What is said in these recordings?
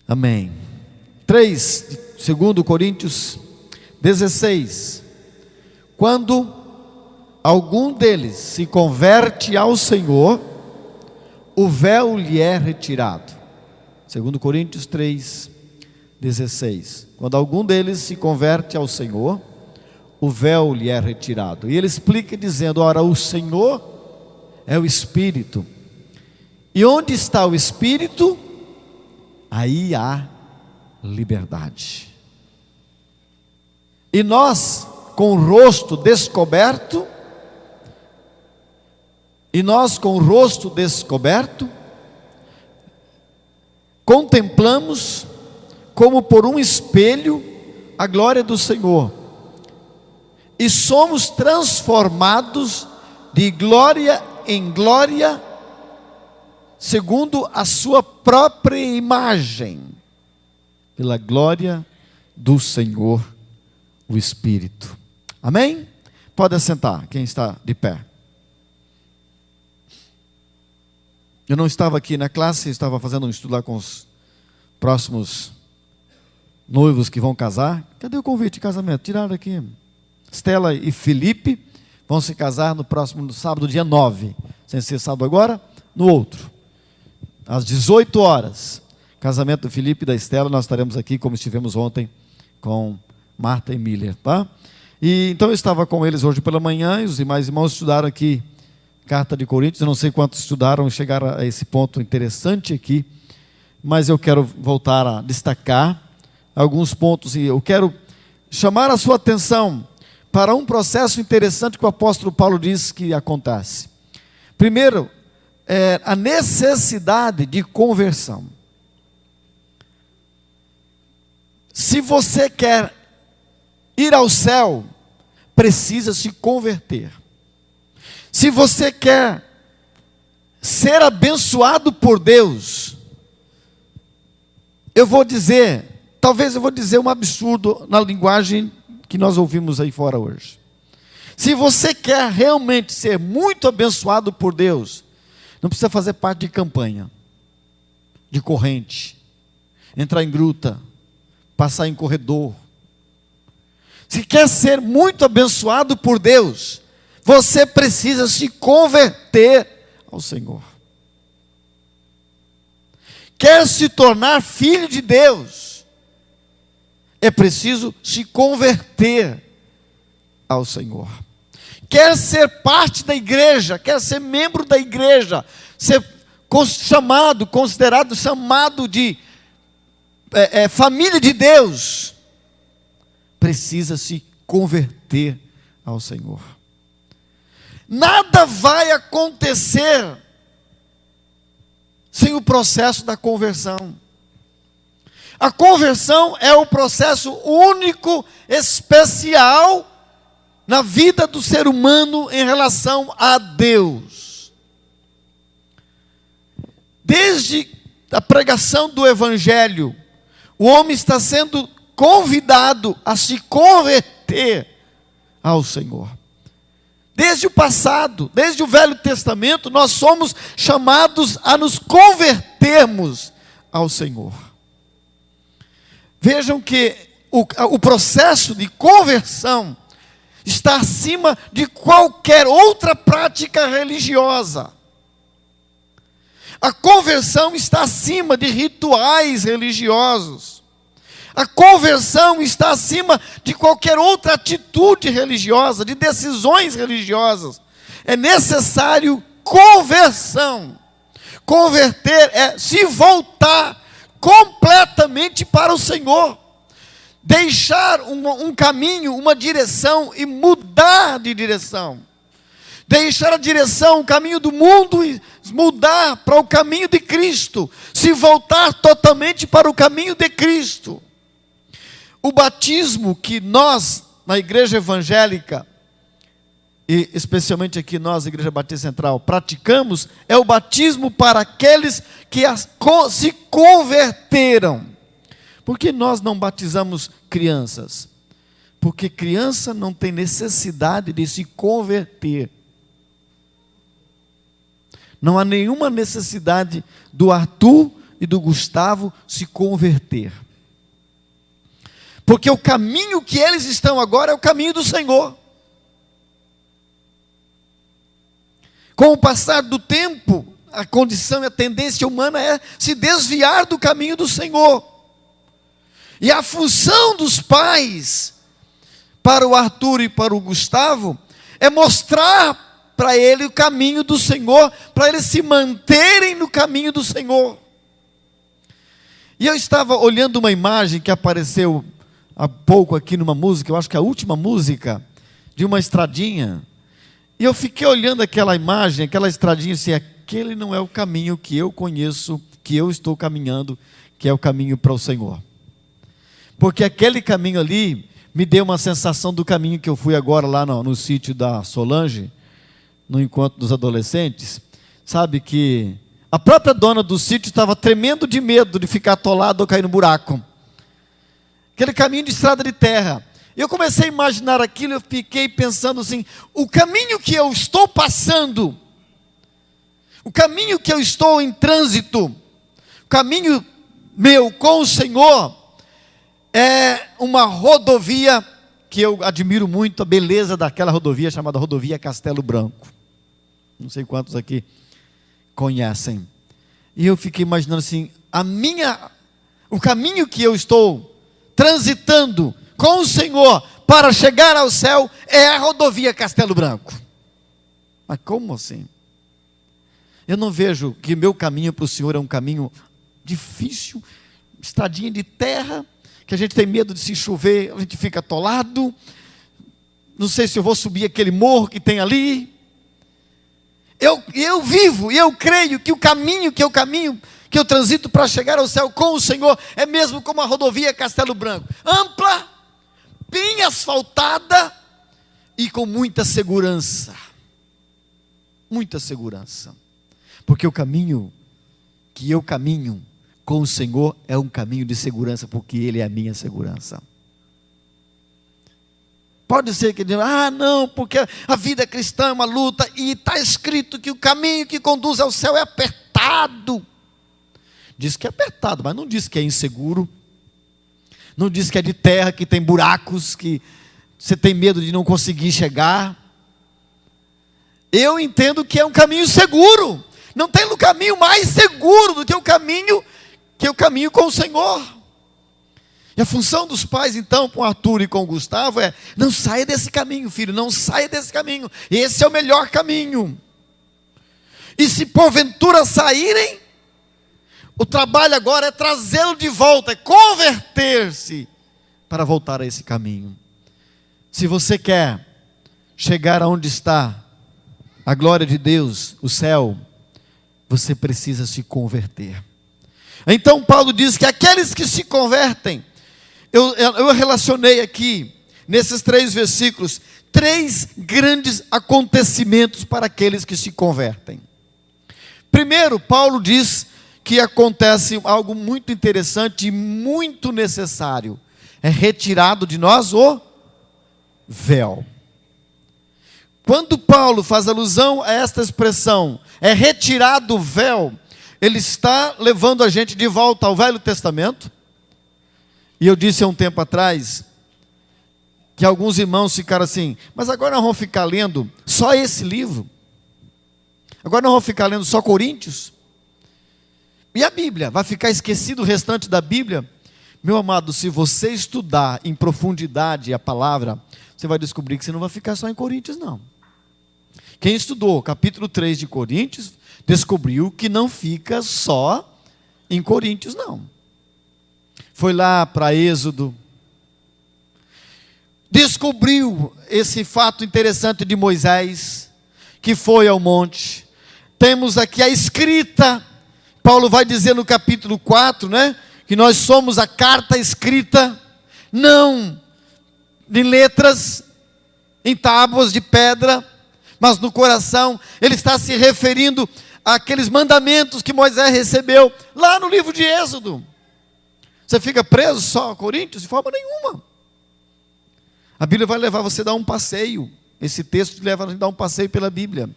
Amém. 3, 2 Coríntios 16. Quando algum deles se converte ao Senhor, o véu lhe é retirado. 2 Coríntios 3, 16. Quando algum deles se converte ao Senhor, o véu lhe é retirado. E ele explica dizendo: ora, o Senhor é o Espírito, e onde está o Espírito, aí há liberdade. E nós, com o rosto descoberto, contemplamos como por um espelho a glória do Senhor, e somos transformados de glória em glória, segundo a sua própria imagem, pela glória do Senhor, o Espírito. Amém? Pode assentar, quem está de pé. Eu não estava aqui na classe, estava fazendo um estudo lá com os próximos noivos que vão casar. Cadê o convite de casamento? Tiraram aqui. Estela e Felipe vão se casar no próximo sábado, dia 9. Sem ser sábado agora, no outro. Às 18 horas. Casamento do Felipe e da Estela, nós estaremos aqui como estivemos ontem com Marta e Miller, tá? E então eu estava com eles hoje pela manhã, e os demais irmãos estudaram aqui Carta de Coríntios. Eu não sei quantos estudaram e chegaram a esse ponto interessante aqui, mas eu quero voltar a destacar alguns pontos, e eu quero chamar a sua atenção para um processo interessante que o apóstolo Paulo diz que acontece. Primeiro, a necessidade de conversão. Se você quer ir ao céu, precisa se converter. Se você quer ser abençoado por Deus, talvez eu vou dizer um absurdo na linguagem que nós ouvimos aí fora hoje. Se você quer realmente ser muito abençoado por Deus, não precisa fazer parte de campanha, de corrente, entrar em gruta, passar em corredor. Se quer ser muito abençoado por Deus, você precisa se converter ao Senhor. Quer se tornar filho de Deus, é preciso se converter ao Senhor. Quer ser parte da igreja, quer ser membro da igreja, ser considerado de família de Deus, precisa se converter ao Senhor. Nada vai acontecer sem o processo da conversão. A conversão é o processo único, especial na vida do ser humano em relação a Deus. Desde a pregação do Evangelho, o homem está sendo convidado a se converter ao Senhor. Desde o passado, desde o Velho Testamento, nós somos chamados a nos convertermos ao Senhor. Vejam que o processo de conversão está acima de qualquer outra prática religiosa. A conversão está acima de rituais religiosos. A conversão está acima de qualquer outra atitude religiosa, de decisões religiosas. É necessário conversão. Converter é se voltar completamente para o Senhor. Deixar um caminho, uma direção e mudar de direção. Deixar a direção, o caminho do mundo e mudar para o caminho de Cristo. Se voltar totalmente para o caminho de Cristo. O batismo que nós, na igreja evangélica, e especialmente aqui nós, Igreja Batista Central, praticamos, é o batismo para aqueles que se converteram. Por que nós não batizamos crianças? Porque criança não tem necessidade de se converter. Não há nenhuma necessidade do Arthur e do Gustavo se converter. Porque o caminho que eles estão agora é o caminho do Senhor. Com o passar do tempo, a condição e a tendência humana é se desviar do caminho do Senhor. E a função dos pais, para o Arthur e para o Gustavo, é mostrar para ele o caminho do Senhor, para eles se manterem no caminho do Senhor. E eu estava olhando uma imagem que apareceu há pouco aqui numa música, eu acho que é a última música, de uma estradinha. E eu fiquei olhando aquela imagem, aquela estradinha, assim, aquele não é o caminho que eu conheço, que eu estou caminhando, que é o caminho para o Senhor. Porque aquele caminho ali me deu uma sensação do caminho que eu fui agora lá no sítio da Solange, no encontro dos adolescentes. Sabe que a própria dona do sítio estava tremendo de medo de ficar atolado ou cair no buraco. Aquele caminho de estrada de terra. Eu comecei a imaginar aquilo, eu fiquei pensando assim, o caminho que eu estou passando, o caminho que eu estou em trânsito, o caminho meu com o Senhor, é uma rodovia que eu admiro muito, a beleza daquela rodovia, chamada Rodovia Castelo Branco. Não sei quantos aqui conhecem. E eu fiquei imaginando assim, o caminho que eu estou transitando com o Senhor para chegar ao céu é a Rodovia Castelo Branco. Mas como assim? Eu não vejo que meu caminho para o Senhor é um caminho difícil, estradinha de terra, que a gente tem medo de se chover, a gente fica atolado. Não sei se eu vou subir aquele morro que tem ali. Eu vivo e eu creio que o caminho que eu transito para chegar ao céu com o Senhor é mesmo como a Rodovia Castelo Branco, ampla, bem asfaltada e com muita segurança. Muita segurança. Porque o caminho que eu caminho com o Senhor é um caminho de segurança, porque Ele é a minha segurança. Pode ser que diga, não, porque a vida cristã é uma luta, e está escrito que o caminho que conduz ao céu é apertado. Diz que é apertado, mas não diz que é inseguro. Não diz que é de terra, que tem buracos, que você tem medo de não conseguir chegar. Eu entendo que é um caminho seguro. Não tem um caminho mais seguro do que o caminho com o Senhor. E a função dos pais, então, com Arthur e com Gustavo é, não saia desse caminho, filho, não saia desse caminho. Esse é o melhor caminho. E se porventura saírem, o trabalho agora é trazê-lo de volta, é converter-se para voltar a esse caminho. Se você quer chegar aonde está a glória de Deus, o céu, você precisa se converter. Então Paulo diz que aqueles que se convertem, eu relacionei aqui, nesses 3 versículos, 3 grandes acontecimentos para aqueles que se convertem. Primeiro, Paulo diz que acontece algo muito interessante e muito necessário. É retirado de nós o véu. Quando Paulo faz alusão a esta expressão, é retirado o véu, ele está levando a gente de volta ao Velho Testamento. E eu disse há um tempo atrás, que alguns irmãos ficaram assim, mas agora nós vamos ficar lendo só esse livro? Agora nós vamos ficar lendo só Coríntios? E a Bíblia? Vai ficar esquecido o restante da Bíblia? Meu amado, se você estudar em profundidade a palavra, você vai descobrir que você não vai ficar só em Coríntios, não. Quem estudou o capítulo 3 de Coríntios, descobriu que não fica só em Coríntios, não. Foi lá para Êxodo, descobriu esse fato interessante de Moisés, que foi ao monte. Temos aqui a escrita, Paulo vai dizer no capítulo 4, né, que nós somos a carta escrita, não em letras, em tábuas de pedra, mas no coração. Ele está se referindo àqueles mandamentos que Moisés recebeu lá no livro de Êxodo. Você fica preso só a Coríntios? De forma nenhuma. A Bíblia vai levar você a dar um passeio. Esse texto te leva a dar um passeio pela Bíblia.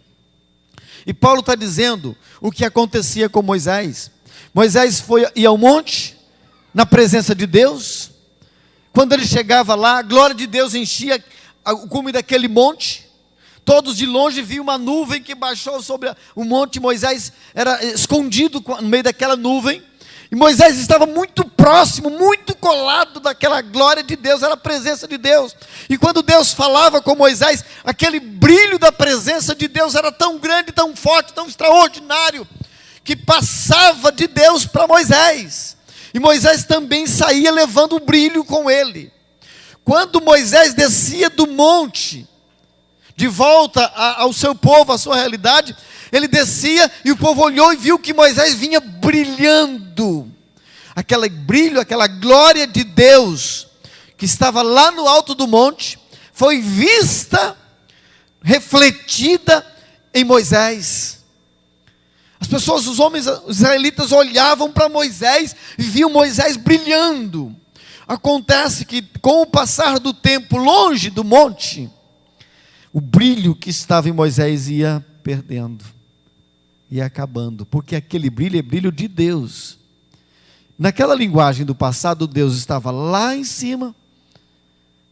E Paulo está dizendo o que acontecia com Moisés. Moisés ia ao monte, na presença de Deus. Quando ele chegava lá, a glória de Deus enchia o cume daquele monte. Todos de longe viam uma nuvem que baixou sobre o monte. Moisés era escondido no meio daquela nuvem. E Moisés estava muito próximo, muito colado daquela glória de Deus, era a presença de Deus. E quando Deus falava com Moisés, aquele brilho da presença de Deus era tão grande, tão forte, tão extraordinário, que passava de Deus para Moisés. E Moisés também saía levando o brilho com ele. Quando Moisés descia do monte, de volta ao seu povo, à sua realidade, ele descia e o povo olhou e viu que Moisés vinha brilhando. Aquele brilho, aquela glória de Deus, que estava lá no alto do monte, foi vista, refletida em Moisés. As pessoas, os homens, os israelitas olhavam para Moisés e viam Moisés brilhando. Acontece que com o passar do tempo longe do monte, o brilho que estava em Moisés ia perdendo, ia acabando, porque aquele brilho é brilho de Deus. Naquela linguagem do passado, Deus estava lá em cima,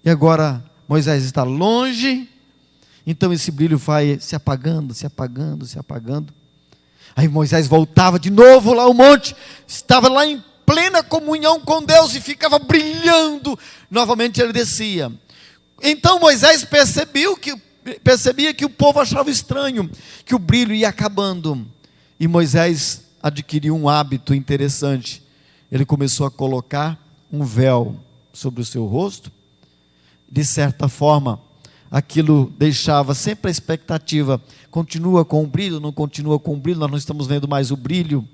e agora Moisés está longe, então esse brilho vai se apagando, se apagando, se apagando. Aí Moisés voltava de novo lá ao monte, estava lá em plena comunhão com Deus e ficava brilhando. Novamente ele descia. Então Moisés percebia que o povo achava estranho, que o brilho ia acabando. E Moisés adquiriu um hábito interessante. Ele começou a colocar um véu sobre o seu rosto. De certa forma, aquilo deixava sempre a expectativa: continua com o brilho, não continua com o brilho, nós não estamos vendo mais o brilho.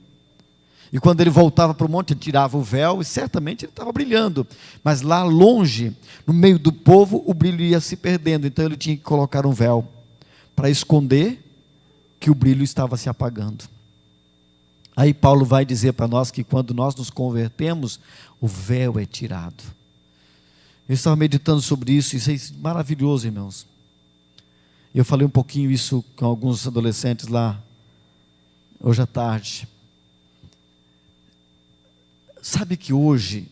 E quando ele voltava para o monte, ele tirava o véu, e certamente ele estava brilhando, mas lá longe, no meio do povo, o brilho ia se perdendo. Então ele tinha que colocar um véu, para esconder que o brilho estava se apagando. Aí Paulo vai dizer para nós que quando nós nos convertemos, o véu é tirado. Eu estava meditando sobre isso é maravilhoso, irmãos. Eu falei um pouquinho isso com alguns adolescentes lá, hoje à tarde. Sabe que hoje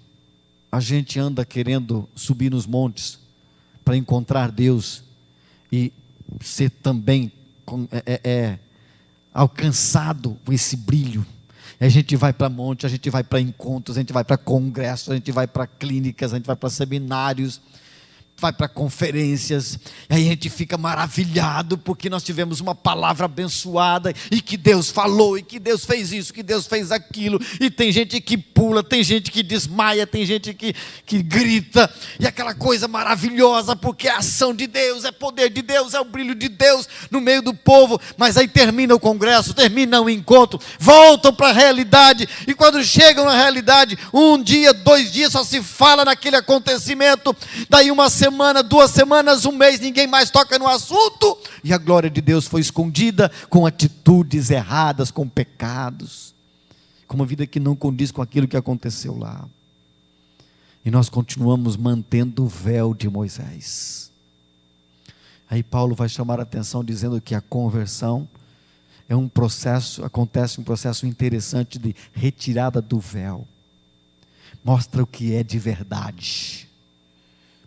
a gente anda querendo subir nos montes para encontrar Deus e ser também alcançado com esse brilho. E a gente vai para monte, a gente vai para encontros, a gente vai para congressos, a gente vai para clínicas, a gente vai para seminários, vai para conferências, e aí a gente fica maravilhado, porque nós tivemos uma palavra abençoada, e que Deus falou, e que Deus fez isso, que Deus fez aquilo, e tem gente que pula, tem gente que desmaia, tem gente que grita, e aquela coisa maravilhosa, porque é a ação de Deus, é poder de Deus, é o brilho de Deus no meio do povo. Mas aí termina o congresso, termina o encontro, voltam para a realidade, e quando chegam na realidade, um dia, 2 dias, só se fala naquele acontecimento, daí uma semana, 2 semanas, um mês, ninguém mais toca no assunto, e a glória de Deus foi escondida com atitudes erradas, com pecados, com uma vida que não condiz com aquilo que aconteceu lá. E nós continuamos mantendo o véu de Moisés. Aí Paulo vai chamar a atenção dizendo que a conversão é um processo, acontece um processo interessante de retirada do véu. Mostra o que é de verdade.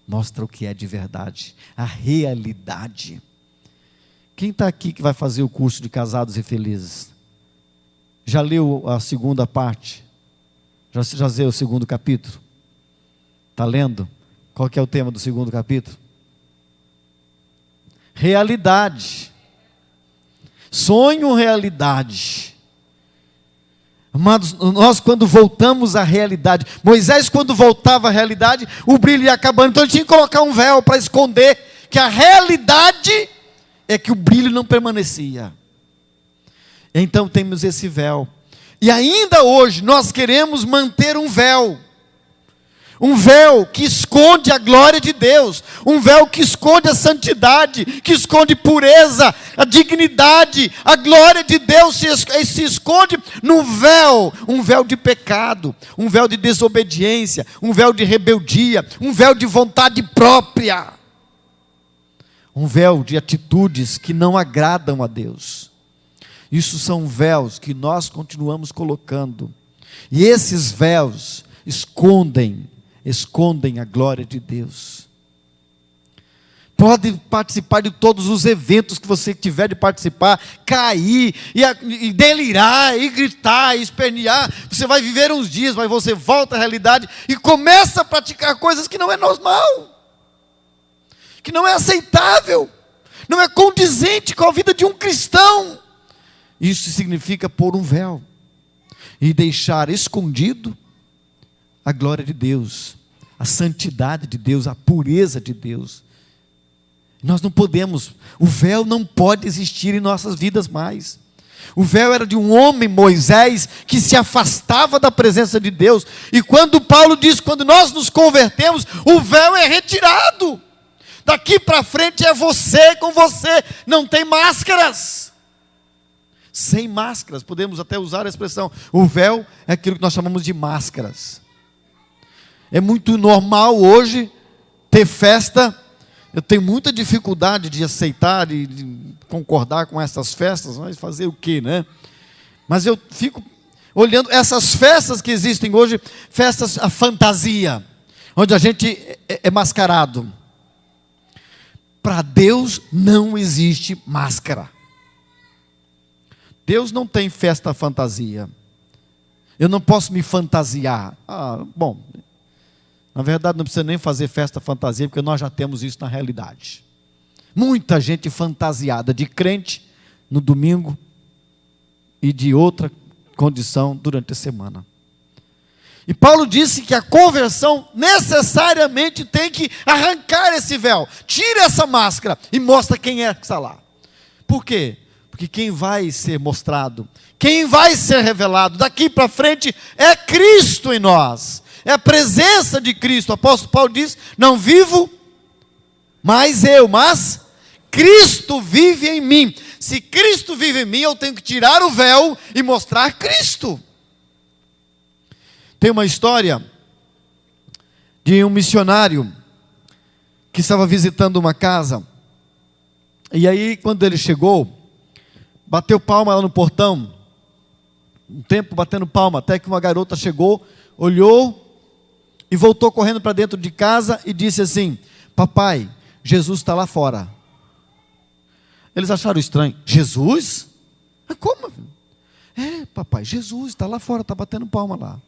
Mostra o que é de verdade, a realidade. Quem está aqui que vai fazer o curso de Casados e Felizes? Já leu a segunda parte? Já leu o 2º capítulo? Está lendo? Qual que é o tema do 2º capítulo? Realidade. Sonho, realidade. Amados, nós quando voltamos à realidade, Moisés quando voltava à realidade, o brilho ia acabando, então ele tinha que colocar um véu para esconder que a realidade é que o brilho não permanecia. Então temos esse véu, e ainda hoje nós queremos manter um véu que esconde a glória de Deus, um véu que esconde a santidade, que esconde pureza, a dignidade, a glória de Deus se esconde no véu, um véu de pecado, um véu de desobediência, um véu de rebeldia, um véu de vontade própria, um véu de atitudes que não agradam a Deus. Isso são véus que nós continuamos colocando. E esses véus escondem a glória de Deus. Pode participar de todos os eventos que você tiver de participar, cair, e delirar, e gritar, e espernear. Você vai viver uns dias, mas você volta à realidade e começa a praticar coisas que não é normal, que não é aceitável, não é condizente com a vida de um cristão. Isso significa pôr um véu e deixar escondido a glória de Deus, a santidade de Deus, a pureza de Deus. Nós não podemos, o véu não pode existir em nossas vidas mais. O véu era de um homem, Moisés, que se afastava da presença de Deus. E quando Paulo diz, quando nós nos convertemos, o véu é retirado. Daqui para frente é você com você, não tem máscaras. Sem máscaras, podemos até usar a expressão, o véu é aquilo que nós chamamos de máscaras. É muito normal hoje ter festa. Eu tenho muita dificuldade de aceitar e de concordar com essas festas, mas fazer o quê, né? Mas eu fico olhando essas festas que existem hoje, festas a fantasia, onde a gente é mascarado. Para Deus não existe máscara. Deus não tem festa fantasia. Eu não posso me fantasiar. Bom, na verdade não precisa nem fazer festa fantasia, porque nós já temos isso na realidade. Muita gente fantasiada de crente no domingo e de outra condição durante a semana. E Paulo disse que a conversão necessariamente tem que arrancar esse véu. Tira essa máscara e mostra quem é que está lá. Por quê? Porque quem vai ser mostrado, quem vai ser revelado daqui para frente é Cristo em nós. É a presença de Cristo. O apóstolo Paulo diz, não vivo mais eu, mas Cristo vive em mim. Se Cristo vive em mim, eu tenho que tirar o véu e mostrar Cristo. Tem uma história de um missionário que estava visitando uma casa. E aí, quando ele chegou, bateu palma lá no portão. Um tempo batendo palma, até que uma garota chegou, olhou e voltou correndo para dentro de casa e disse assim, papai, Jesus está lá fora. Eles acharam estranho. Jesus? Mas como? Papai, Jesus está lá fora, está batendo palma lá.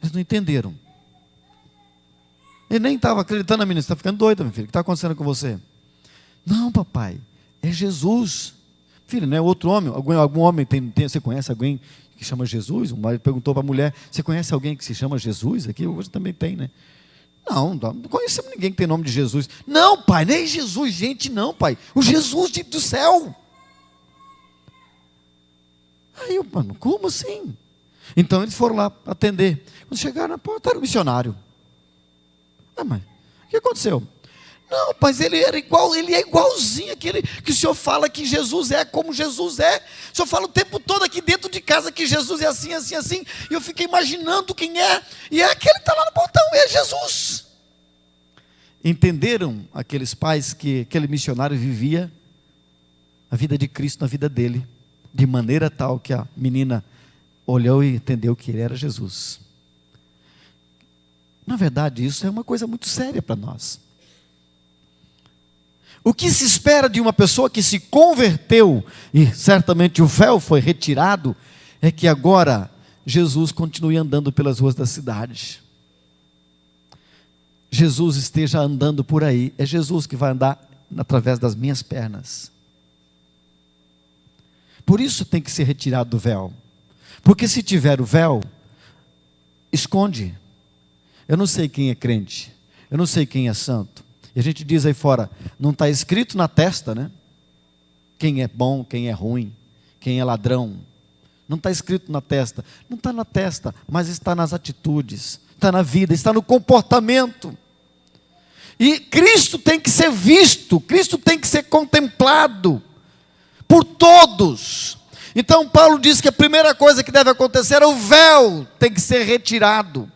Eles não entenderam. Ele nem estava acreditando na menina. Você está ficando doida, meu filho. O que está acontecendo com você? Não, papai, é Jesus. Filho, não é outro homem? Algum homem você conhece alguém que chama Jesus? O marido perguntou para a mulher, você conhece alguém que se chama Jesus? Aqui hoje também tem, né? Não conhecemos ninguém que tem nome de Jesus. Não, pai, nem Jesus, gente, não, pai. O Jesus do céu. Aí eu, mano, como assim? Então eles foram lá atender. Quando chegaram na porta, era o missionário. Mas o que aconteceu? Não, mas ele é igualzinho aquele que o senhor fala que Jesus é como Jesus é. O senhor fala o tempo todo aqui dentro de casa que Jesus é assim, assim, assim. E eu fiquei imaginando quem é. E é aquele que está lá no portão, é Jesus. Entenderam aqueles pais que aquele missionário vivia a vida de Cristo na vida dele, de maneira tal que a menina olhou e entendeu que ele era Jesus. Na verdade, isso é uma coisa muito séria para nós. O que se espera de uma pessoa que se converteu, e certamente o véu foi retirado, é que agora Jesus continue andando pelas ruas da cidade. Jesus esteja andando por aí. É Jesus que vai andar através das minhas pernas. Por isso tem que ser retirado do véu. Porque se tiver o véu, esconde. Eu não sei quem é crente. Eu não sei quem é santo. E a gente diz aí fora, não está escrito na testa, né? Quem é bom, quem é ruim, quem é ladrão. Não está escrito na testa. Não está na testa, mas está nas atitudes, está na vida, está no comportamento. E Cristo tem que ser visto, Cristo tem que ser contemplado por todos. Então Paulo diz que a primeira coisa que deve acontecer é o véu tem que ser retirado.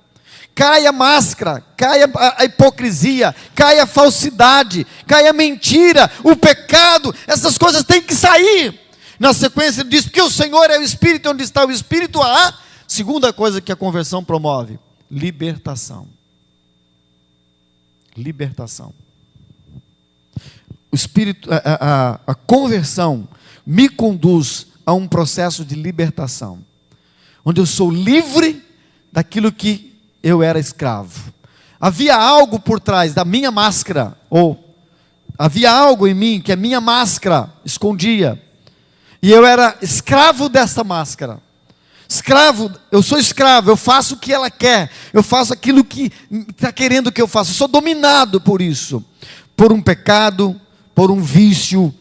Cai a máscara, cai a hipocrisia, cai a falsidade, cai a mentira, o pecado, essas coisas têm que sair. Na sequência ele diz, porque o Senhor é o Espírito, onde está o Espírito há Segunda coisa que a conversão promove: libertação. Libertação. O Espírito, a conversão me conduz a um processo de libertação, onde eu sou livre daquilo que eu era escravo. Havia algo por trás da minha máscara, ou havia algo em mim que a minha máscara escondia, e eu era escravo dessa máscara. Escravo, eu sou escravo, eu faço o que ela quer, eu faço aquilo que está querendo que eu faça, eu sou dominado por isso, por um pecado, por um vício.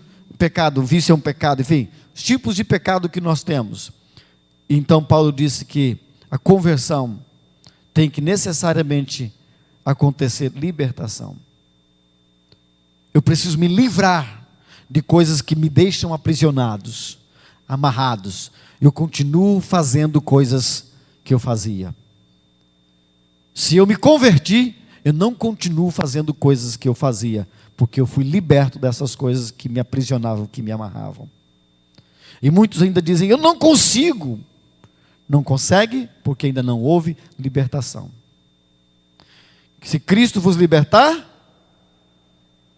Vício é um pecado, enfim, os tipos de pecado que nós temos. Então Paulo disse que a conversão tem que necessariamente acontecer libertação. Eu preciso me livrar de coisas que me deixam aprisionados, amarrados. Eu continuo fazendo coisas que eu fazia. Se eu me converti, eu não continuo fazendo coisas que eu fazia, porque eu fui liberto dessas coisas que me aprisionavam, que me amarravam. E muitos ainda dizem: eu não consigo. Não consegue porque ainda não houve libertação. Se Cristo vos libertar,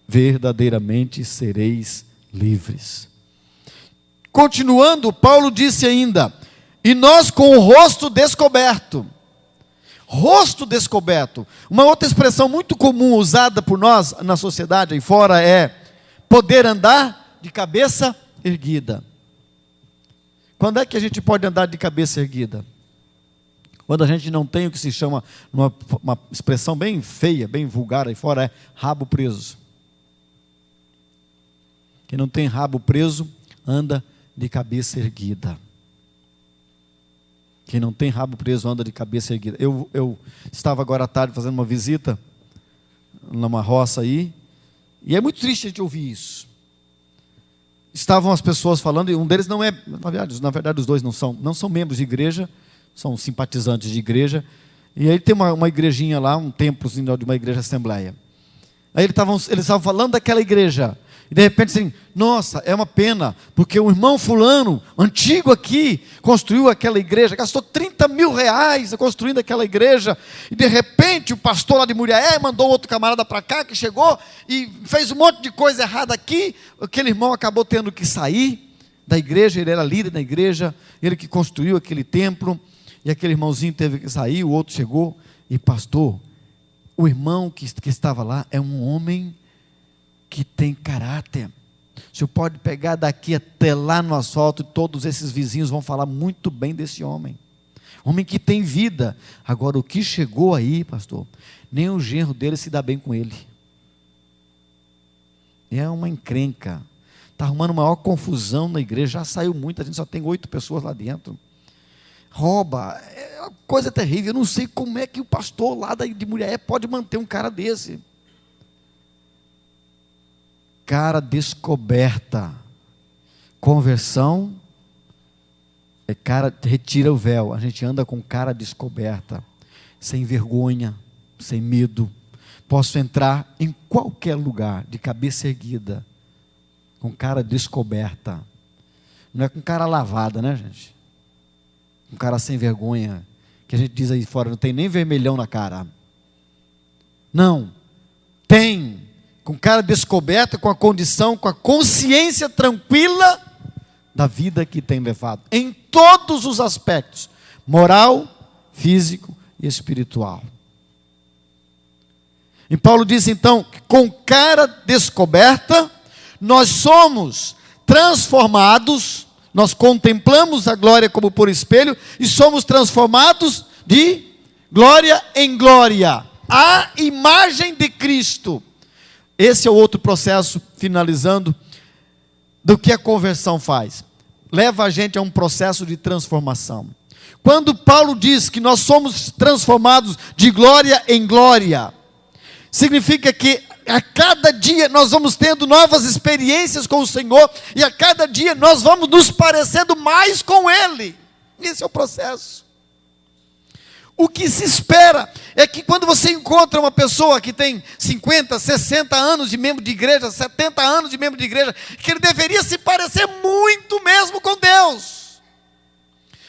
verdadeiramente sereis livres. Continuando, Paulo disse ainda: e nós com o rosto descoberto. Rosto descoberto. Uma outra expressão muito comum usada por nós na sociedade aí fora é poder andar de cabeça erguida. Quando é que a gente pode andar de cabeça erguida? Quando a gente não tem o que se chama, uma expressão bem feia, bem vulgar aí fora, é rabo preso. Quem não tem rabo preso, anda de cabeça erguida. Quem não tem rabo preso, anda de cabeça erguida. Eu estava agora à tarde fazendo uma visita numa roça aí, e é muito triste a gente ouvir isso. Estavam as pessoas falando, e um deles não é, na verdade os dois não são membros de igreja, são simpatizantes de igreja, e aí tem uma igrejinha lá, um templozinho de uma igreja assembleia. Aí eles estavam falando daquela igreja, e de repente assim: nossa, é uma pena, porque o irmão fulano, antigo aqui, construiu aquela igreja, gastou 30 mil reais construindo aquela igreja, e de repente o pastor lá de Muriaé mandou outro camarada para cá, que chegou e fez um monte de coisa errada aqui. Aquele irmão acabou tendo que sair da igreja, ele era líder da igreja, ele que construiu aquele templo, e aquele irmãozinho teve que sair, o outro chegou, e pastor, o irmão que estava lá é um homem que tem caráter. O senhor pode pegar daqui até lá no asfalto, e todos esses vizinhos vão falar muito bem desse homem. Homem que tem vida. Agora, o que chegou aí, pastor, nem o genro dele se dá bem com ele. É uma encrenca. Está arrumando maior confusão na igreja. Já saiu muito, a gente só tem 8 pessoas lá dentro. Rouba, é uma coisa terrível. Eu não sei como é que o pastor lá de Muriaé pode manter um cara desse. Cara descoberta. Conversão é cara, retira o véu. A gente anda com cara descoberta, sem vergonha, sem medo. Posso entrar em qualquer lugar de cabeça erguida, com cara descoberta. Não é com cara lavada, né, gente? Um cara sem vergonha, que a gente diz aí fora, não tem nem vermelhão na cara. Não, tem, com cara descoberta, com a condição, com a consciência tranquila da vida que tem levado, em todos os aspectos, moral, físico e espiritual. E Paulo diz então, que com cara descoberta, nós somos transformados, nós contemplamos a glória como por espelho, e somos transformados de glória em glória, à imagem de Cristo. Esse é o outro processo, finalizando, do que a conversão faz. Leva a gente a um processo de transformação. Quando Paulo diz que nós somos transformados de glória em glória, significa que a cada dia nós vamos tendo novas experiências com o Senhor, e a cada dia nós vamos nos parecendo mais com Ele. Esse é o processo. O que se espera é que quando você encontra uma pessoa que tem 50, 60 anos de membro de igreja, 70 anos de membro de igreja, que ele deveria se parecer muito mesmo com Deus.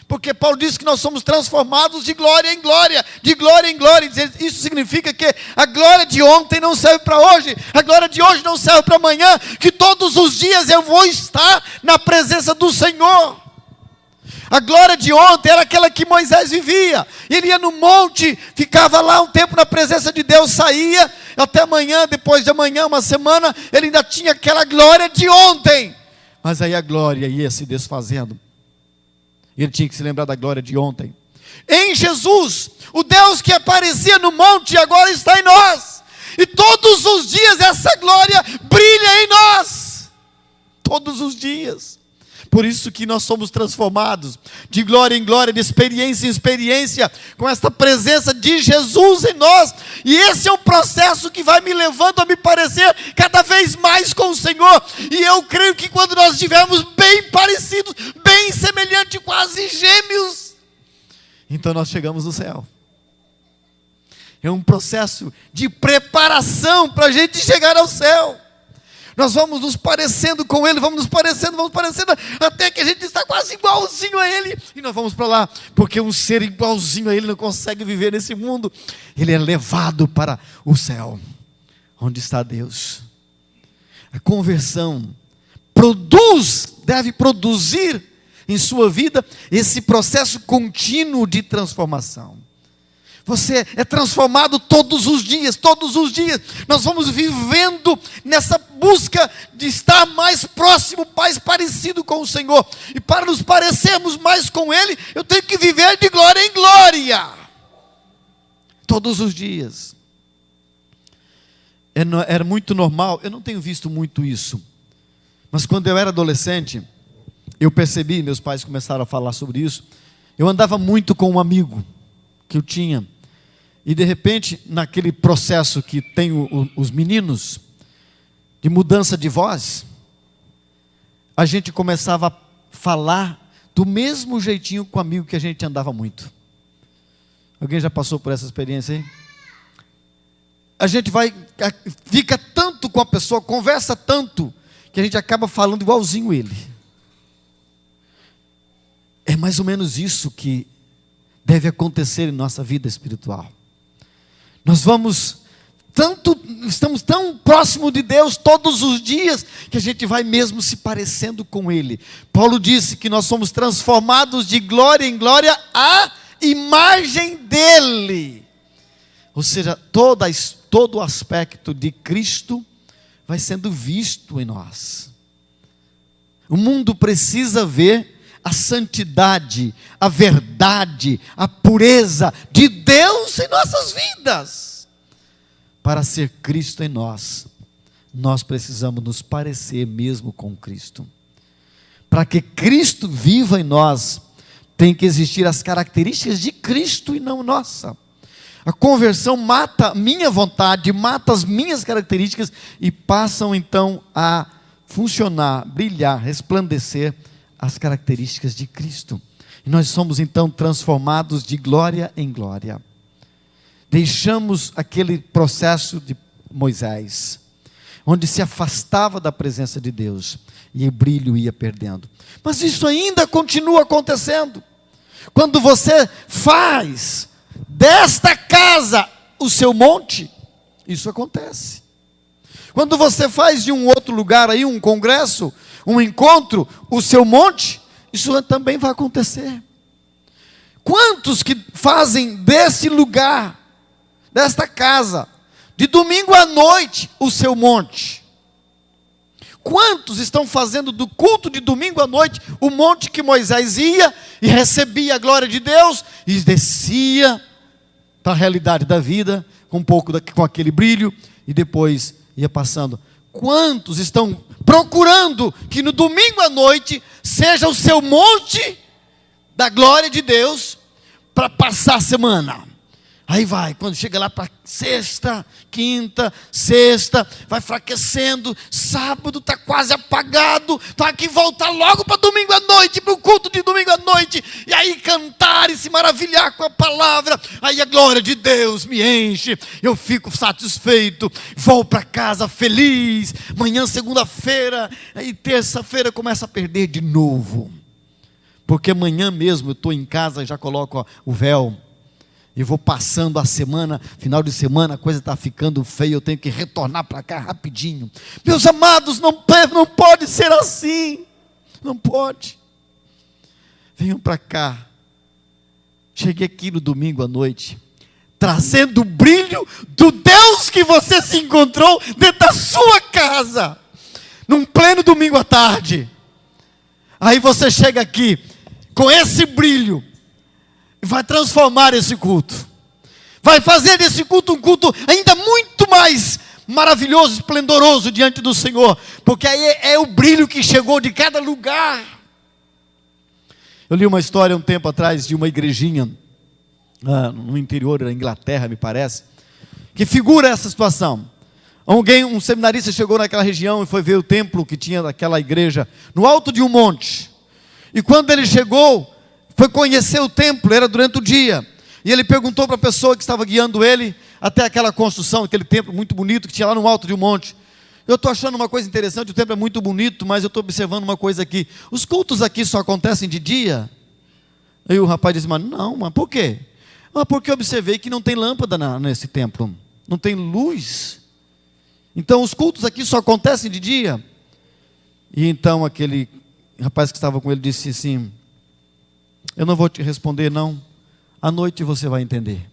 Porque Paulo diz que nós somos transformados de glória em glória, de glória em glória. Isso significa que a glória de ontem não serve para hoje, a glória de hoje não serve para amanhã, que todos os dias eu vou estar na presença do Senhor. A glória de ontem era aquela que Moisés vivia. Ele ia no monte, ficava lá um tempo na presença de Deus, saía, até amanhã, depois de amanhã, uma semana, ele ainda tinha aquela glória de ontem. Mas aí a glória ia se desfazendo. Ele tinha que se lembrar da glória de ontem. Em Jesus, o Deus que aparecia no monte agora está em nós. E todos os dias essa glória brilha em nós. Todos os dias. Por isso que nós somos transformados de glória em glória, de experiência em experiência, com esta presença de Jesus em nós. E esse é um processo que vai me levando a me parecer cada vez mais com o Senhor. E eu creio que quando nós estivermos bem parecidos, bem semelhantes, quase gêmeos, então nós chegamos no céu. É um processo de preparação para a gente chegar ao céu. Nós vamos nos parecendo com Ele, vamos nos parecendo, até que a gente está quase igualzinho a Ele, e nós vamos para lá, porque um ser igualzinho a Ele não consegue viver nesse mundo. Ele é levado para o céu, onde está Deus. A conversão deve produzir em sua vida esse processo contínuo de transformação. Você é transformado todos os dias, nós vamos vivendo nessa busca de estar mais próximo, mais parecido com o Senhor, e para nos parecermos mais com Ele, eu tenho que viver de glória em glória, todos os dias. Era muito normal, eu não tenho visto muito isso, mas quando eu era adolescente, eu percebi, meus pais começaram a falar sobre isso, eu andava muito com um amigo que eu tinha, e de repente, naquele processo que tem os meninos, de mudança de voz, a gente começava a falar do mesmo jeitinho com o amigo que a gente andava muito. Alguém já passou por essa experiência aí? A gente fica tanto com a pessoa, conversa tanto, que a gente acaba falando igualzinho ele. É mais ou menos isso que deve acontecer em nossa vida espiritual. Nós estamos tão próximo de Deus todos os dias, que a gente vai mesmo se parecendo com Ele. Paulo disse que nós somos transformados de glória em glória à imagem dEle. Ou seja, todo o aspecto de Cristo vai sendo visto em nós. O mundo precisa ver a santidade, a verdade, a pureza de Deus em nossas vidas. Para ser Cristo em nós, nós precisamos nos parecer mesmo com Cristo. Para que Cristo viva em nós, tem que existir as características de Cristo e não nossa. A conversão mata a minha vontade, mata as minhas características e passam então a funcionar, brilhar, resplandecer as características de Cristo. E nós somos então transformados de glória em glória. Deixamos aquele processo de Moisés, onde se afastava da presença de Deus, e o brilho ia perdendo. Mas isso ainda continua acontecendo. Quando você faz desta casa o seu monte, isso acontece. Quando você faz de um outro lugar aí, um congresso, um encontro, o seu monte, isso também vai acontecer. Quantos que fazem desse lugar, desta casa, de domingo à noite, o seu monte? Quantos estão fazendo do culto de domingo à noite o monte que Moisés ia e recebia a glória de Deus e descia para a realidade da vida com aquele brilho e depois ia passando? Quantos estão procurando que no domingo à noite seja o seu monte da glória de Deus para passar a semana? Aí vai, quando chega lá para sexta, quinta, sexta, vai enfraquecendo, sábado está quase apagado, está que voltar logo para domingo à noite, para o culto de domingo à noite, e aí cantar e se maravilhar com a palavra, aí a glória de Deus me enche, eu fico satisfeito, vou para casa feliz, amanhã segunda-feira, aí terça-feira começa a perder de novo, porque amanhã mesmo eu estou em casa e já coloco o véu, e vou passando a semana, final de semana, a coisa está ficando feia, eu tenho que retornar para cá rapidinho. Meus amados, não pode ser assim, não pode. Venham para cá. Cheguei aqui no domingo à noite, trazendo o brilho do Deus que você se encontrou dentro da sua casa, num pleno domingo à tarde. Aí você chega aqui, com esse brilho, e vai transformar esse culto, vai fazer desse culto um culto ainda muito mais maravilhoso, esplendoroso diante do Senhor, porque aí é o brilho que chegou de cada lugar. Eu li uma história um tempo atrás de uma igrejinha, no interior da Inglaterra, me parece, que figura essa situação. Um seminarista chegou naquela região e foi ver o templo que tinha daquela igreja, no alto de um monte, e quando ele chegou, foi conhecer o templo, era durante o dia, e ele perguntou para a pessoa que estava guiando ele, até aquela construção, aquele templo muito bonito, que tinha lá no alto de um monte. Eu estou achando uma coisa interessante, o templo é muito bonito, mas eu estou observando uma coisa aqui, os cultos aqui só acontecem de dia? Aí o rapaz disse, mas não, mas por quê? Porque eu observei que não tem lâmpada nesse templo, não tem luz, então os cultos aqui só acontecem de dia. E então aquele rapaz que estava com ele disse assim, eu não vou te responder não, à noite você vai entender.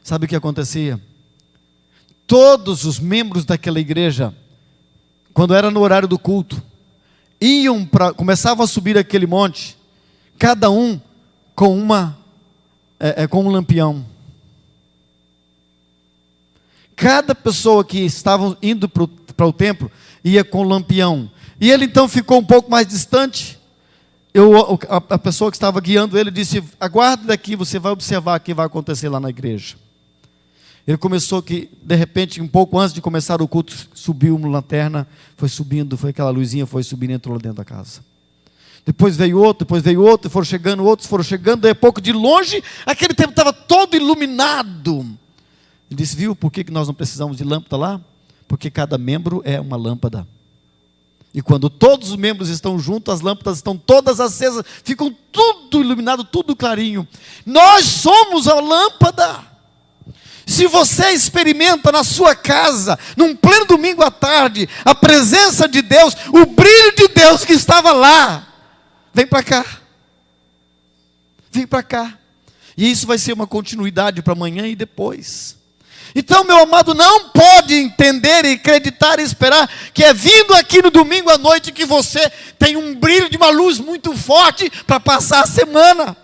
Sabe o que acontecia? Todos os membros daquela igreja, quando era no horário do culto, começavam a subir aquele monte, cada um com com um lampião. Cada pessoa que estava indo para o templo ia com o lampião. E ele então ficou um pouco mais distante. A pessoa que estava guiando ele disse, aguarde daqui, você vai observar o que vai acontecer lá na igreja. Ele começou que, de repente, um pouco antes de começar o culto, subiu uma lanterna, foi subindo, foi aquela luzinha, foi subindo e entrou lá dentro da casa. Depois veio outro, foram chegando outros, daí a pouco de longe, aquele templo estava todo iluminado. Ele disse, viu por que nós não precisamos de lâmpada lá? Porque cada membro é uma lâmpada. E quando todos os membros estão juntos, as lâmpadas estão todas acesas, ficam tudo iluminado, tudo clarinho. Nós somos a lâmpada. Se você experimenta na sua casa, num pleno domingo à tarde, a presença de Deus, o brilho de Deus que estava lá, vem para cá. Vem para cá. E isso vai ser uma continuidade para amanhã e depois. Então, meu amado, não pode entender e acreditar e esperar que é vindo aqui no domingo à noite que você tem um brilho de uma luz muito forte para passar a semana.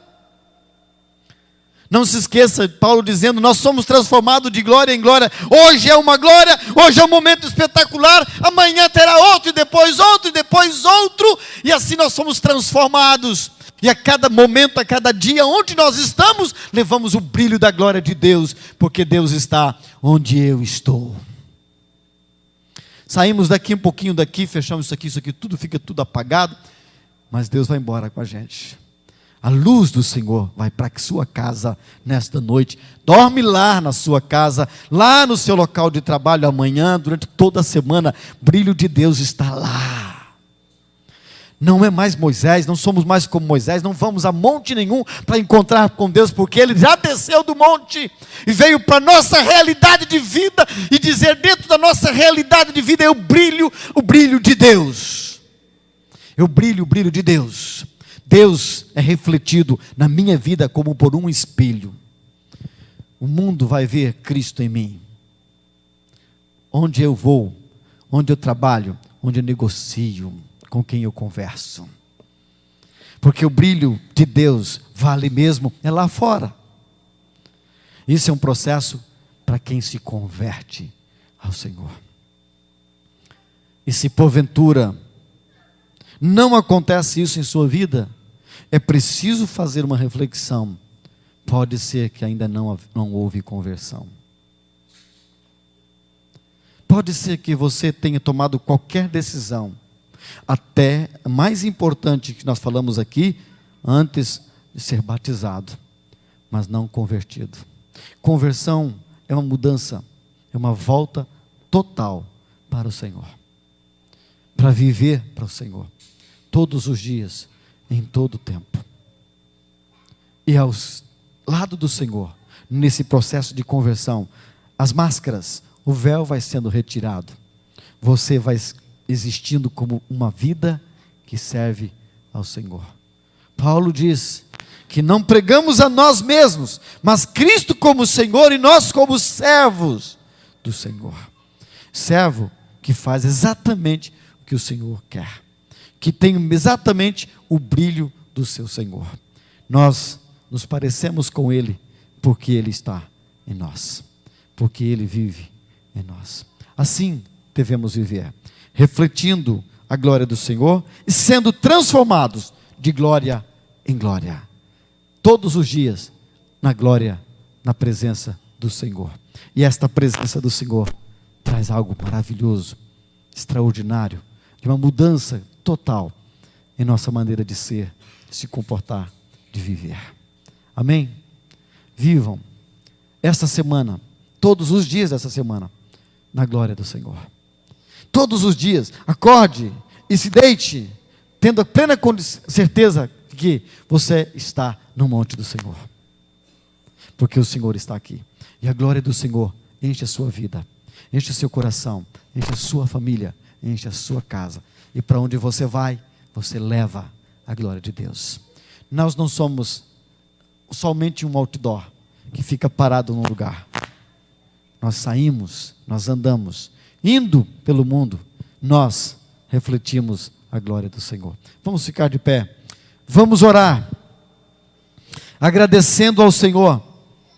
Não se esqueça, Paulo dizendo, nós somos transformados de glória em glória. Hoje é uma glória, hoje é um momento espetacular, amanhã terá outro, e depois outro, e depois outro, e assim nós somos transformados. E a cada momento, a cada dia, onde nós estamos, levamos o brilho da glória de Deus, porque Deus está onde eu estou. Saímos daqui um pouquinho daqui, fechamos isso aqui, tudo fica tudo apagado, mas Deus vai embora com a gente. A luz do Senhor vai para a sua casa nesta noite. Dorme lá na sua casa, lá no seu local de trabalho amanhã, durante toda a semana. O brilho de Deus está lá. Não é mais Moisés, não somos mais como Moisés, não vamos a monte nenhum para encontrar com Deus, porque Ele já desceu do monte e veio para a nossa realidade de vida e dizer, dentro da nossa realidade de vida é o brilho de Deus. É o brilho de Deus. Deus é refletido na minha vida como por um espelho. O mundo vai ver Cristo em mim. Onde eu vou, onde eu trabalho, onde eu negocio, com quem eu converso. Porque o brilho de Deus vale mesmo, é lá fora. Isso é um processo para quem se converte ao Senhor. E se porventura não acontece isso em sua vida, é preciso fazer uma reflexão. Pode ser que ainda não houve conversão. Pode ser que você tenha tomado qualquer decisão, até mais importante que nós falamos aqui, antes de ser batizado, mas não convertido. Conversão é uma mudança, é uma volta total para o Senhor, para viver para o Senhor. todos os dias, em todo o tempo. E ao lado do Senhor, nesse processo de conversão, as máscaras, o véu vai sendo retirado. Você vai existindo como uma vida que serve ao Senhor. Paulo diz que não pregamos a nós mesmos, mas Cristo como Senhor e nós como servos do Senhor. Servo que faz exatamente o que o Senhor quer, que tem exatamente o brilho do seu Senhor. Nós nos parecemos com Ele porque Ele está em nós, porque Ele vive em nós. Assim devemos viver, refletindo a glória do Senhor e sendo transformados de glória em glória, todos os dias na glória, na presença do Senhor. E esta presença do Senhor traz algo maravilhoso, extraordinário, de uma mudança total em nossa maneira de ser, de se comportar, de viver. Amém? Vivam esta semana, todos os dias dessa semana, na glória do Senhor. Todos os dias, acorde e se deite, tendo a plena certeza de que você está no monte do Senhor, porque o Senhor está aqui, e a glória do Senhor enche a sua vida, enche o seu coração, enche a sua família, enche a sua casa, e para onde você vai, você leva a glória de Deus. Nós não somos somente um outdoor, que fica parado num lugar. Nós saímos, nós andamos, indo pelo mundo, nós refletimos a glória do Senhor. Vamos ficar de pé, vamos orar, agradecendo ao Senhor,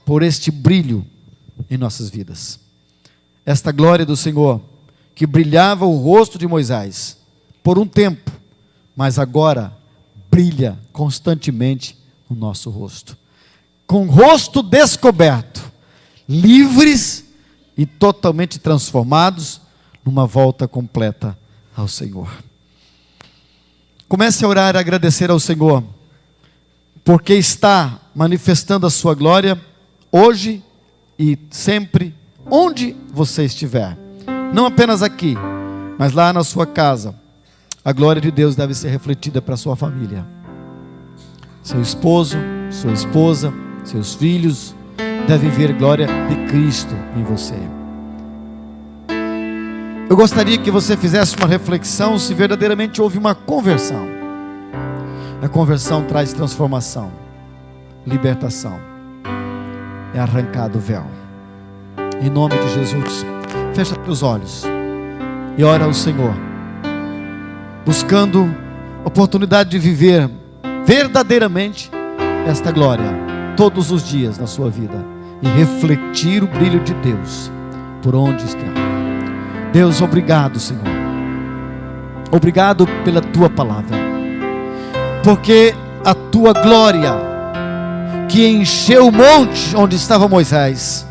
por este brilho em nossas vidas. Esta glória do Senhor, que brilhava o rosto de Moisés, por um tempo, mas agora, brilha constantemente no nosso rosto. Com o rosto descoberto, livres e totalmente transformados, numa volta completa ao Senhor. Comece a orar e agradecer ao Senhor, porque está manifestando a sua glória, hoje e sempre, onde você estiver. Não apenas aqui, mas lá na sua casa. A glória de Deus deve ser refletida para a sua família. Seu esposo, sua esposa, seus filhos, devem ver glória de Cristo em você. Eu gostaria que você fizesse uma reflexão se verdadeiramente houve uma conversão. A conversão traz transformação, libertação. É arrancado o véu. Em nome de Jesus, fecha os olhos e ora ao Senhor, buscando oportunidade de viver verdadeiramente esta glória todos os dias na sua vida e refletir o brilho de Deus por onde está. Deus, obrigado, Senhor. Obrigado pela tua palavra, porque a tua glória que encheu o monte onde estava Moisés,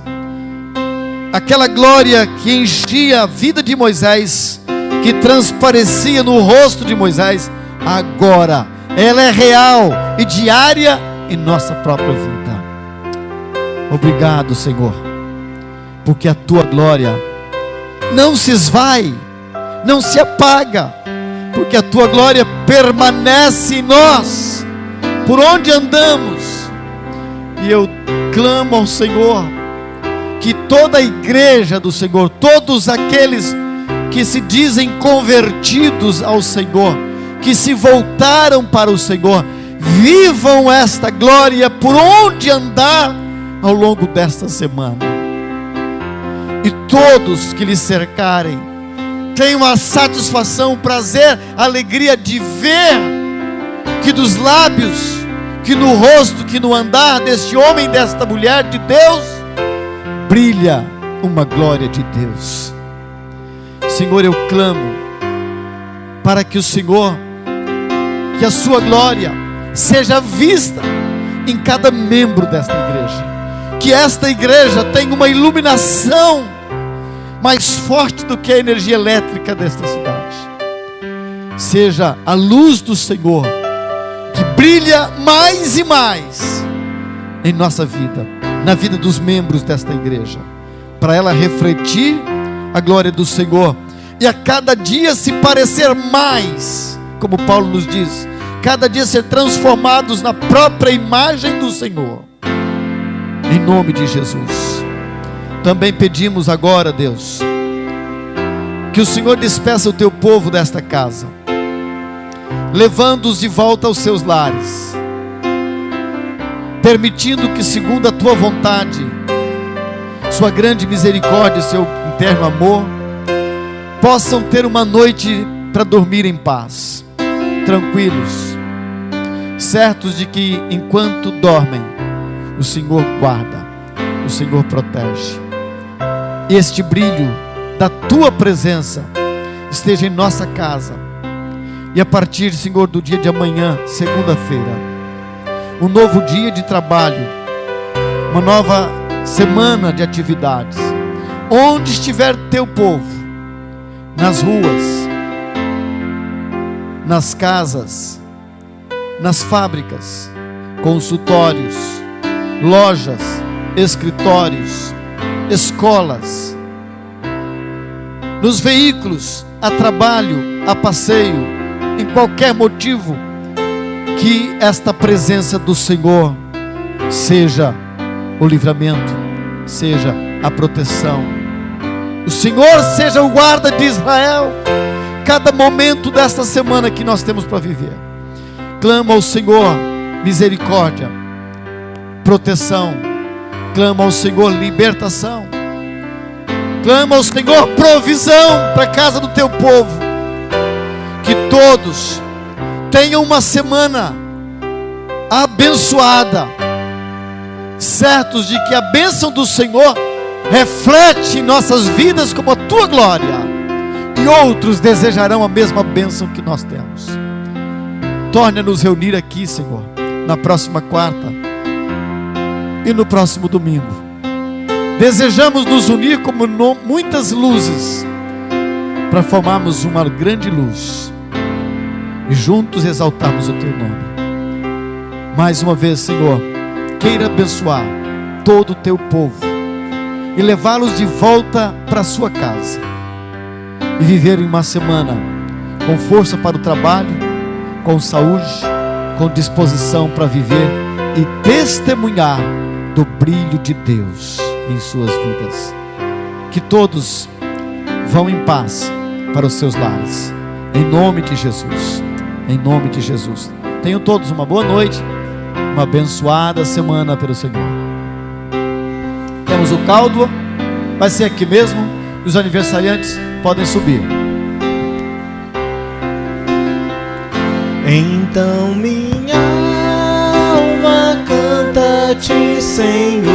aquela glória que enchia a vida de Moisés, que transparecia no rosto de Moisés, agora ela é real e diária em nossa própria vida. Obrigado, Senhor, porque a tua glória não se esvai, não se apaga, porque a tua glória permanece em nós, por onde andamos. E eu clamo ao Senhor, que toda a igreja do Senhor, todos aqueles que se dizem convertidos ao Senhor, que se voltaram para o Senhor, vivam esta glória por onde andar ao longo desta semana. E todos que lhe cercarem tenham a satisfação, o prazer, a alegria de ver que dos lábios, que no rosto, que no andar deste homem, desta mulher de Deus, brilha uma glória de Deus. Senhor, eu clamo para que o Senhor, que a sua glória seja vista em cada membro desta igreja, que esta igreja tenha uma iluminação mais forte do que a energia elétrica desta cidade. Seja a luz do Senhor que brilha mais e mais em nossa vida, na vida dos membros desta igreja, para ela refletir a glória do Senhor e a cada dia se parecer mais como Paulo nos diz, cada dia ser transformados na própria imagem do Senhor, em nome de Jesus. Também pedimos agora, Deus, que o Senhor despeça o teu povo desta casa, levando-os de volta aos seus lares, permitindo que, segundo a tua vontade, sua grande misericórdia e seu interno amor, possam ter uma noite para dormir em paz, tranquilos, certos de que enquanto dormem, o Senhor guarda, o Senhor protege. E este brilho da tua presença esteja em nossa casa. E a partir, Senhor, do dia de amanhã, segunda-feira, um novo dia de trabalho, uma nova semana de atividades, onde estiver teu povo, nas ruas, nas casas, nas fábricas, consultórios, lojas, escritórios, escolas, nos veículos, a trabalho, a passeio, em qualquer motivo, que esta presença do Senhor seja o livramento, seja a proteção. O Senhor seja o guarda de Israel, cada momento desta semana que nós temos para viver. Clama ao Senhor misericórdia, proteção. Clama ao Senhor libertação. Clama ao Senhor provisão para a casa do teu povo. Que todos tenham uma semana abençoada, certos de que a bênção do Senhor reflete em nossas vidas como a tua glória, e outros desejarão a mesma bênção que nós temos. Torna-nos reunir aqui, Senhor, na próxima quarta e no próximo domingo. Desejamos nos unir como muitas luzes, para formarmos uma grande luz e juntos exaltarmos o teu nome. Mais uma vez, Senhor, queira abençoar todo o teu povo e levá-los de volta para a sua casa, e viverem uma semana com força para o trabalho, com saúde, com disposição para viver e testemunhar do brilho de Deus em suas vidas. Que todos vão em paz para os seus lares, em nome de Jesus, em nome de Jesus. Tenham todos uma boa noite, uma abençoada semana pelo Senhor. Temos o caldo, vai ser aqui mesmo, e os aniversariantes podem subir. Então minha alma canta-te, Senhor,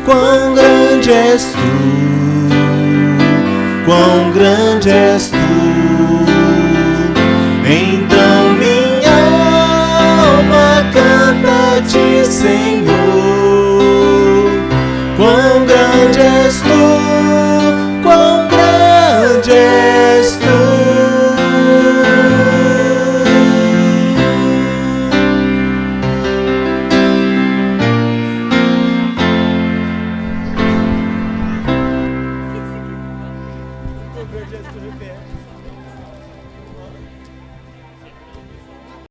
quão grande és tu, quão grande és tu.